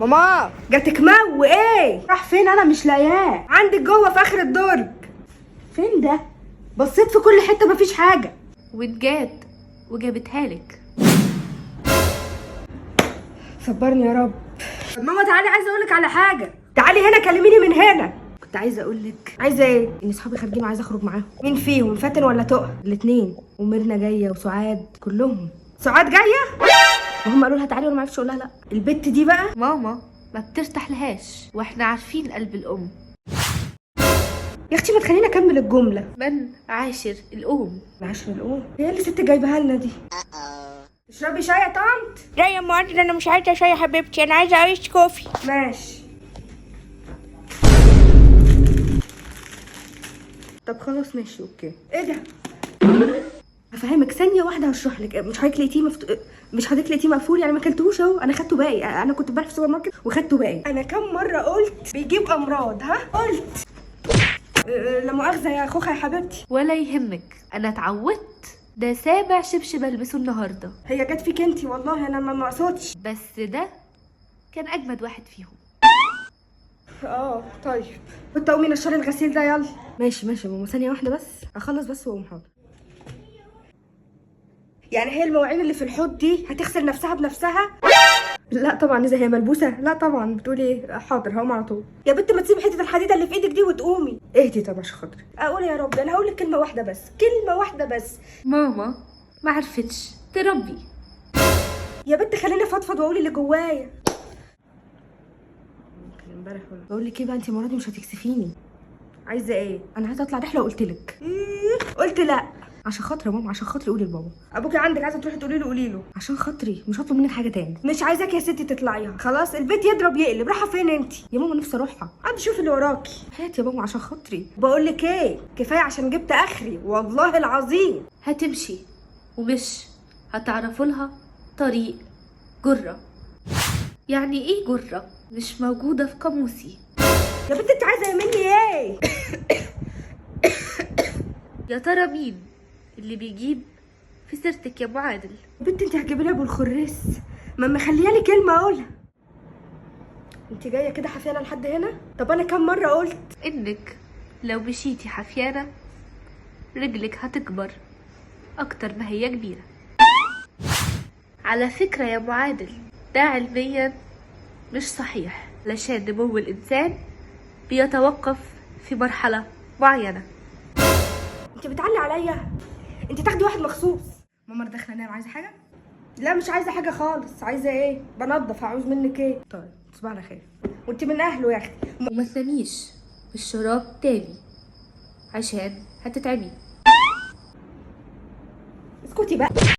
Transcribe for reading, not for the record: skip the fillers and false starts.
ماما جاتك مو ايه؟ راح فين؟ انا مش لاقياه. عندك جوه في اخر الدرج. فين ده؟ بصيت في كل حته مفيش حاجه. واتجات وجابتها لك. صبرني يا رب. طب ماما تعالي، عايزه اقولك على حاجه. تعالي هنا كلميني من هنا. كنت عايزه اقولك. عايزه ايه؟ ان اصحابي خارجين وعايزه اخرج معاهم. مين فيهم؟ فاتن ولا تقى؟ الاتنين. وميرنا جايه وسعاد، كلهم. سعاد جايه؟ وهم قالوا لها تعالي وانا ما عرفتش اقول لها لا. البت دي بقى ماما ما بترتاح لهاش، واحنا عارفين قلب الام. يا اختي ما تخليني اكمل الجمله. من عاشر الام. العشر الأم هي اللي ست جايبها لنا دي. تشربي شاي يا طنط؟ لا يا معدل، انا مش عايزه شاي يا حبيبتي، انا عايزه ايس كوفي. ماشي. طب خلاص ماشي اوكي. ايه ده؟ هفهمك ثانيه واحده هشرح لك. مش حضرتك لقيتيه مش حضرتك لقيتيه مقفول يعني ما اكلتوش اهو. انا خدته باقي. انا كنت امبارح في السوبر ماركت وخدته باقي. انا كم مره قلت بيجيب امراض؟ ها قلت. لا مؤاخذه يا خوخه يا حبيبتي. ولا يهمك، انا اتعودت. ده سابع شبشب البسه النهارده. هي جت فيك انتي والله، انا ما اقصدش. بس ده كان اجمد واحد فيهم. طيب كنت قومي نشري الغسيل ده يلا. ماشي ماشي يا ماما، ثانيه واحده بس اخلص بس واقوم. حاضر. يعني هي المواعين اللي في الحوض دي هتغسل نفسها بنفسها؟ لا طبعا. اذا هي ملبوسه لا طبعا. بتقولي ايه؟ حاضر هقوم على طول. يا بنت ما تسيبي حته الحديده اللي في ايدك دي وتقومي. اهدي طب عشان خاطري. اقول يا رب. انا هقول لك كلمه واحده بس، كلمه واحده بس. ماما ما عرفتش تربي. يا بنت خليني افضفض واقول اللي جوايا. كان امبارح بقول لك ايه بقى، انت المره دي مش هتكسفيني. عايزه ايه؟ انا عايزه اطلع رحله وقلت لك. قلت لا. عشان خاطري يا ماما، عشان خاطري قولي لبابا. ابوكي عندك، عايزه تروحي تقولي له قولي له. عشان خاطري، مش هطلب منك حاجه تاني. مش عايزاك يا ستي تطلعيها خلاص. البيت يضرب يقلب. رايحه فين انت يا ماما؟ نفسي اروحها. عادي شوفي اللي وراكي. هاتي يا ماما عشان خاطري. بقول لك ايه، كفايه عشان جبت اخري والله العظيم. هتمشي ومش هتعرفوا لها طريق جرة. يعني ايه جرة؟ مش موجودة في قاموسي. يا بنت انت عايزه مني ايه؟ يا ترى مين اللي بيجيب في سيرتك يا ابو عادل؟ يا بنت انت هتجيبي لي ابو الخريس. ما مخليه لي كلمه اقولها. انت جايه كده حفيانه لحد هنا؟ طب انا كم مره قلت انك لو مشيتي حفيانة رجلك هتكبر اكتر ما هي كبيرة. على فكرة يا ابو عادل، ده علميا مش صحيح، علشان نمو الانسان بيتوقف في مرحلة معينة. انت بتعلي عليا. انت تاخدي واحد مخصوص. ماما انا داخله انام. عايزه حاجه؟ لا مش عايزه حاجه خالص. عايزه ايه؟ بنضف. هعوز منك ايه؟ طيب تصبحي على خير. وانت من اهله يا اختي. وما تناميش بالشراب تاني عشان هتتعبي. اسكتي بقى.